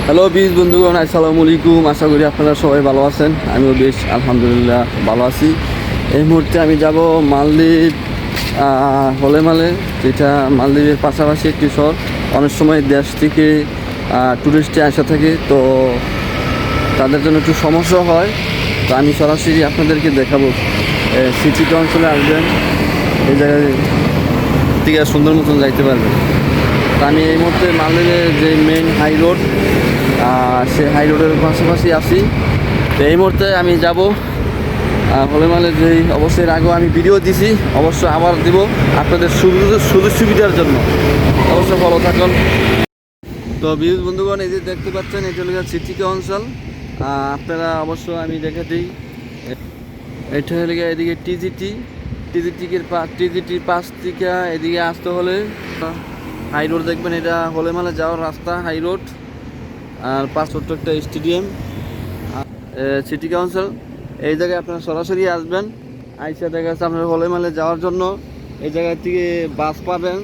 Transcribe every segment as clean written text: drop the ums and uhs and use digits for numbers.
Hello বীজ বন্ধুগণ, আসসালামু আলাইকুম। আশা করি আপনারা সবাই ভালো আছেন। আমিও বেশ আলহামদুলিল্লাহ ভালো আছি। এই মুহূর্তে আমি যাব মালদ্বীপ হলেমালে, যেটা মালদ্বীপের পাশাপাশি একটি শহর। অনেক সময় দেশ থেকে টুরিস্টে আসা থাকে, তো তাদের জন্য একটু সমস্যা হয়। তো আমি সরাসরি আপনাদেরকে দেখাবো। সিটি কাউন্সিলে আসবেন, এই জায়গায় থেকে সুন্দর মতন যাইতে পারবেন। তো আমি এই মুহূর্তে মালদ্বীপের যে মেইন হাই রোড, সেই হাই রোডের পাশাপাশি আছি। তো এই মুহূর্তে আমি যাব হলেমালে। যেই অবশ্যই আগেও আমি ভিডিও দিছি, অবশ্য আবার দিব আপনাদের সুযোগ সুবিধার জন্য। অবশ্যই ভালো থাকুন। তো বিউজ বন্ধুগণ, এই যে দেখতে পাচ্ছেন, এটা হলো সিটি কাউন্সিল। আপনারা অবশ্য আমি দেখে দিই, এটা হলে এদিকে টিজিটির পাশ থেকে এদিকে আসতে হলে হাই রোড দেখবেন। এটা হলেমালে যাওয়ার রাস্তা, হাই রোড। আর পাঁচ ছোট্ট একটা স্টেডিয়াম, সিটি কাউন্সিল। এই জায়গায় আপনারা সরাসরি আসবেন। আইসা দেখা যাচ্ছে আপনার হলেমালে যাওয়ার জন্য এই জায়গা থেকে বাস পাবেন,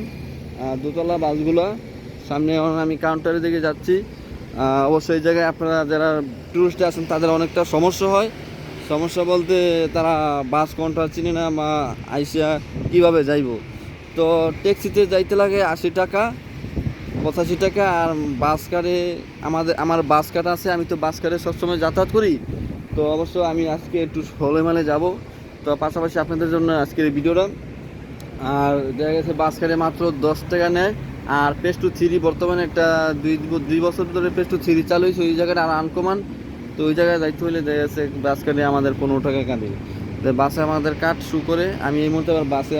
দোতলা বাসগুলো। সামনে আমি কাউন্টারের দিকে যাচ্ছি। অবশ্যই এই জায়গায় আপনারা যারা টুরিস্ট আছেন তাদের অনেকটা সমস্যা হয়। সমস্যা বলতে তারা বাস কাউন্টার চিনে না, বা আইসা কীভাবে যাইব। তো ট্যাক্সিতে যাইতে লাগে 80 টাকা, 85 টাকা। আর বাস কারে আমার বাস কাট আছে, আমি তো বাস কারে সবসময় যাতায়াত করি। তো অবশ্য আমি আজকে একটু হলেমালে যাব, তো পাশাপাশি আপনাদের জন্য আজকের এই ভিডিওটা। আর দেখা গেছে বাস কারে মাত্র 10 টাকা নেয়। আর পেস টু থ্রি বর্তমানে একটা দুই বছর ধরে পেস টু থ্রি চালু হয়েছে, ওই জায়গাটা আর আনকমান। তো ওই জায়গায় যাইতে হলে দেখা গেছে বাস কাটে আমাদের 15 টাকা কাটে। বাসে আমাদের কাট শু করে আমি এই মুহূর্তে আবার বাসে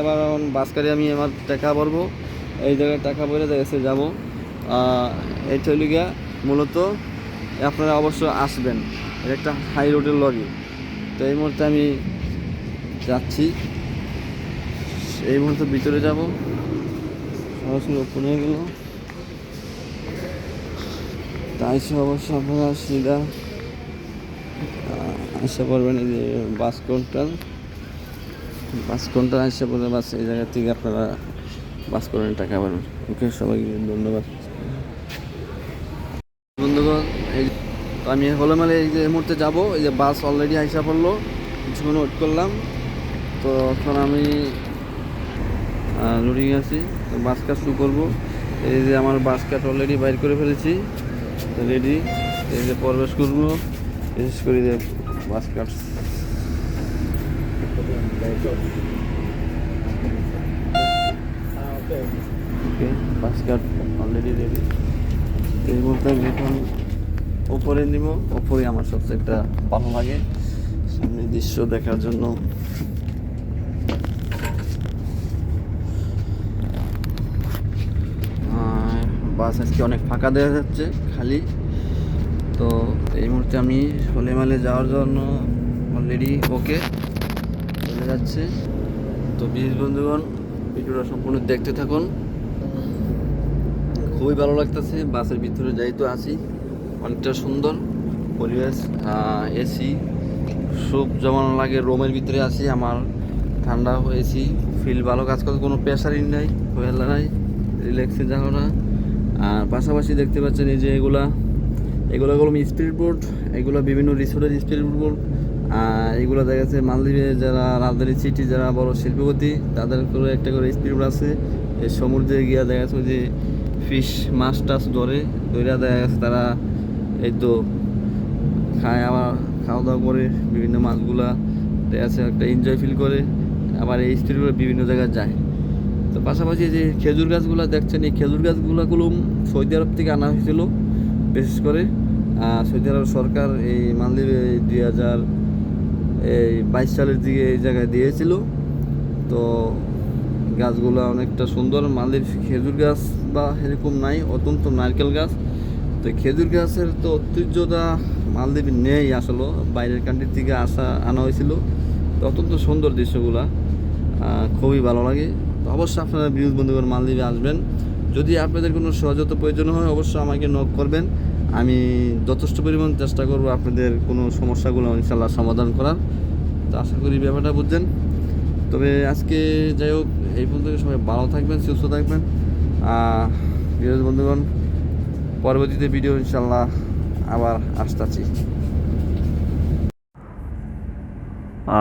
বাস কাটে আমি আমার টাকা ভরবো। এই জায়গায় টাকা ভরে দেখা গেছে যাবো। এই টলিগা মূলত আপনারা অবশ্য আসবেন, এটা একটা হাই রোডের লগে। তো এই মুহূর্তে আমি যাচ্ছি, এই মুহূর্তে ভিতরে যাব। সরাসরি ওপেন হয়ে গেল, তাই সে অবশ্য আপনারা সিধা আসতে পারবেন। এই যে বাস কাউন্টার আসতে পারবে, বাস এই জায়গা থেকে আপনারা বাস করেন, টাকা পাবেন। ওকে, সবাইকে ধন্যবাদ বন্ধুগণ। এই তো আমি হলেমালে এই যে মুহূর্তে যাব। এই যে বাস অলরেডি আইসা পড়লো, কিছুক্ষণ ওয়েট করলাম। তো এখন আমি লোডিং আছি, তো বাস কাট শুরু করবো। এই যে আমার বাস কাট অলরেডি বাইর করে ফেলেছি, তো রেডি। এই যে প্রবেশ করবো, বিশেষ করে যে বাস কাট ওকে, বাস কাট অলরেডি রেডি। এই মুহূর্তে আমি এখন ওপরে নিব। ওপরে আমার সবচেয়ে একটা ভালো লাগে, সামনে দৃশ্য দেখার জন্য। বাস আজকে অনেক ফাঁকা দেখা যাচ্ছে, খালি। তো এই মুহূর্তে আমি হলেমালে যাওয়ার জন্য অলরেডি ওকে চলে যাচ্ছে। তো বিশ বন্ধুগণ, ভিডিওটা সম্পূর্ণ দেখতে থাকুন। খুবই ভালো লাগতেছে। বাসের ভিতরে যাইতো আছি, অনেকটা সুন্দর পরিবেশ, এসি সুপ যেমন লাগে। রুমের ভিতরে আছি, আমার ঠান্ডা হয়েছি, ফিল ভালো কাজ করে, কোনো প্রেশারই নাই, হয়েলা নাই, রিল্যাক্সে যাও না। আর পাশাপাশি দেখতে পাচ্ছেন এই যে এগুলো স্পিড বোট, এগুলো বিভিন্ন রিসোর্টের স্পিড বোট। এগুলো দেখা যাচ্ছে মালদ্বীপে যারা রাজধানী সিটি, যারা বড় শিল্পপতি, তাদের করে একটা করে স্পিড বোট আছে। এই সমুদ্রে গিয়া দেখা যাচ্ছে যে ফিশ মাছ টাছ ধরে দেখা যাচ্ছে তারা এই তো খায়, আবার খাওয়া দাওয়া করে বিভিন্ন মাছগুলা দেখা যাচ্ছে একটা এনজয় ফিল করে। আবার এই স্পিড বোটে বিভিন্ন জায়গায় যায়। তো পাশাপাশি যে খেজুর গাছগুলো দেখছেন, এই খেজুর গাছগুলো সৌদি আরব থেকে আনা হয়েছিল। বিশেষ করে সৌদি আরব সরকার এই মালদ্বীপে 2022 সালের দিকে এই জায়গায় দিয়েছিল। তো গাছগুলো অনেকটা সুন্দর। মালদ্বীপ খেজুর গাছ বা এরকম নাই, অত্যন্ত নারকেল গাছ। তো খেজুর গাছের তো ঐতিহ্যটা মালদ্বীপ নেই আসলে, বাইরের কান্ট্রি থেকে আনা হয়েছিল। তো অত্যন্ত সুন্দর দৃশ্যগুলা, খুবই ভালো লাগে। তো অবশ্যই আপনারা বিউজ বন্ধুগণ মালদ্বীপে আসবেন। যদি আপনাদের কোনো সহযোগিতা প্রয়োজন হয়, অবশ্যই আমাকে নক করবেন। আমি যথেষ্ট পরিমাণ চেষ্টা করব আপনাদের কোনো সমস্যাগুলো ইনশাল্লাহ সমাধান করার। তো আশা করি ব্যাপারটা বুঝছেন। তবে আজকে যাই হোক, এই পর্যন্ত সবাই ভালো থাকবেন, সুস্থ থাকবেন বিউজ বন্ধুগণ। পরবর্তীতে ভিডিও ইনশাল্লাহ আবার আসতেছি।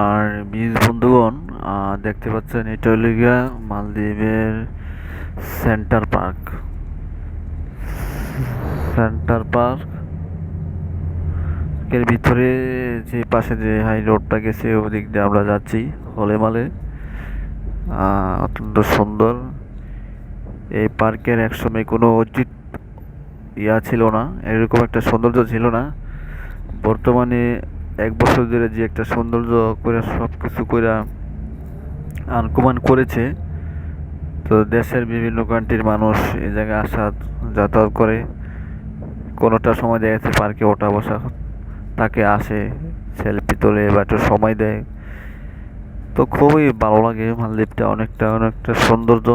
আর বীজ বন্ধুগণ, দেখতে পাচ্ছেন এটা হলো গিয়া মালদ্বীপের সেন্টার পার্ক। সেন্টার পার্ক এর ভিতরে যে পাশে যে হাই রোডটা গেছে ওদিক দিয়ে আমরা যাচ্ছি হলেমালে। অত্যন্ত সুন্দর এই পার্কের একসময় কোনো অজিত ছিল না, এরকম একটা সৌন্দর্য ছিল না। বর্তমানে 1 বছর ধরে যে একটা সৌন্দর্য করে সব কিছু করে আনকমান করেছে, তো দেশের বিভিন্ন কান্ট্রির মানুষ এই জায়গায় আসা যাতায়াত করে। কোনোটা সময় দেখা যাচ্ছে পার্কে ওঠা বসা তাকে আসে, সেলফি তোলে বা একটু সময় দেয়। তো খুবই ভালো লাগে, মালদ্বীপটা অনেকটা অনেকটা সৌন্দর্য।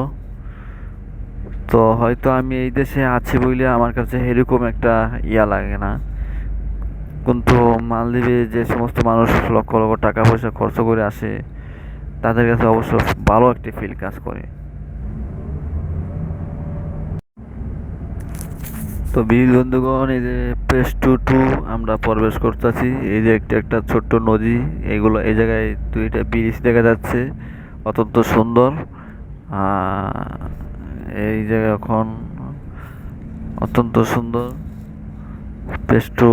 তো হয়তো আমি এই দেশে আছি বলে আমার কাছে এরকম একটা লাগে না, কিন্তু মালদ্বীপে যে সমস্ত মানুষ লক্ষ লক্ষ টাকা পয়সা খরচ করে আসে তাদের কাছে অবশ্য ভালো একটা ফিল কাজ করে। তো বীর বন্ধুগণ, এই যে পেস টু আমরা প্রবেশ করতেছি। এই যে একটা একটা ছোট্ট নদী, এগুলো এই জায়গায় 2টা ব্রিজ দেখা যাচ্ছে, অত্যন্ত সুন্দর। এই জায়গা এখন অত্যন্ত সুন্দর। পেস টু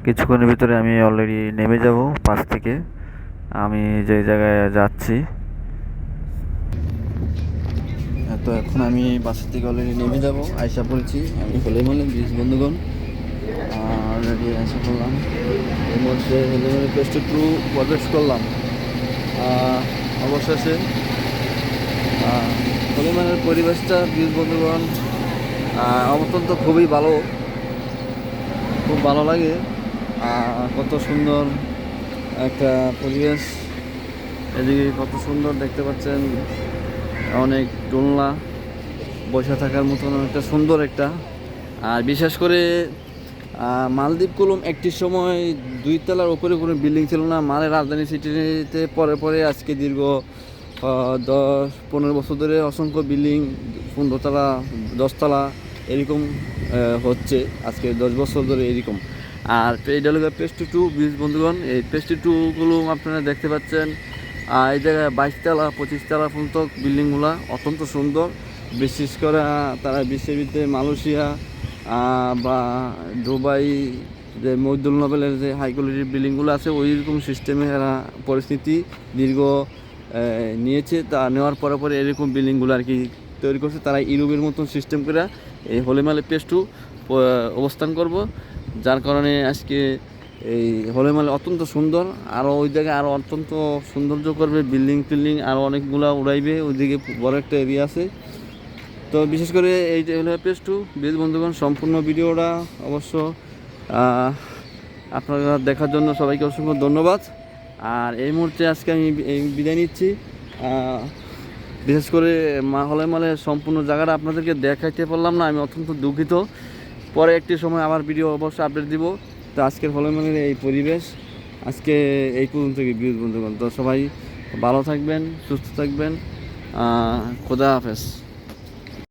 কিছুক্ষণের ভিতরে আমি অলরেডি নেমে যাব বাস থেকে, আমি যে জায়গায় যাচ্ছি। তো এখন আমি বাস থেকে অলরেডি নেমে যাব, আয়সা পড়েছি আমি হলেমালে ব্রিজ বন্ধুগণ। অলরেডি আয়সা করলাম, এর মধ্যে হলেমালে পেস্ট টু প্রবেশ করলাম। অবশেষে হলেমালের পরিবেশটা ব্রিজ বন্ধুগণ অত্যন্ত খুবই ভালো, খুব ভালো লাগে। কত সুন্দর একটা পরিবেশ, এদিকে কত সুন্দর দেখতে পাচ্ছেন, অনেক দোলনা, বসে থাকার মতন একটা সুন্দর একটা। আর বিশেষ করে মালদ্বীপগুলো একটি সময় 2 তলার উপরে কোনো বিল্ডিং ছিল না। মালের রাজধানী সিটিতে পরে পরে আজকে দীর্ঘ 10-15 বছর ধরে অসংখ্য বিল্ডিং 15 তলা 10 তলা এরকম হচ্ছে আজকে 10 বছর ধরে এরকম। আর এই ডালুগা পেস্টি টু ব্রিজ বন্ধুগণ, এই পেস্টি টুগুলো আপনারা দেখতে পাচ্ছেন। এই জায়গায় 22 তলা 25 তলা পর্যন্ত বিল্ডিংগুলো অত্যন্ত সুন্দর। বিশেষ করে তারা বিশ্বের ভিতরে মালয়েশিয়া বা দুবাই, যে মহিদুল নোবেলের যে হাই কোয়ালিটির বিল্ডিংগুলো আছে ওই রকম সিস্টেমে এরা পরিস্থিতি দীর্ঘ নিয়েছে। তা নেওয়ার পরে পরে এরকম বিল্ডিংগুলো আর কি তৈরি করছে। তারা ইউরোপের মতন সিস্টেম করে এই হলেমালে পেজ টু অবস্থান করব, যার কারণে আজকে এই হলেমালে অত্যন্ত সুন্দর। আরও ওই জায়গায় আরও অত্যন্ত সৌন্দর্য করবে, বিল্ডিং টিল্ডিং আরও অনেকগুলো উড়াইবে, ওইদিকে বড় একটা এরিয়া আছে। তো বিশেষ করে এই যে হলো পেজ টু ব্রিজ বন্ধুগণ, সম্পূর্ণ ভিডিওটা অবশ্য আপনারা দেখার জন্য সবাইকে অসংখ্য ধন্যবাদ। আর এই মুহূর্তে আজকে আমি বিদায় নিচ্ছি। বিশেষ করে হলেমালে সম্পূর্ণ জায়গাটা আপনাদেরকে দেখাইতে পারলাম না, আমি অত্যন্ত দুঃখিত। পরে একটি সময় আবার ভিডিও অবশ্যই আপডেট দিব। তো আজকের হলেমালের এই পরিবেশ আজকে এই পর্যন্ত ব্রিজ বন্ধুগণ। তো সবাই ভালো থাকবেন, সুস্থ থাকবেন, খোদা হাফেজ।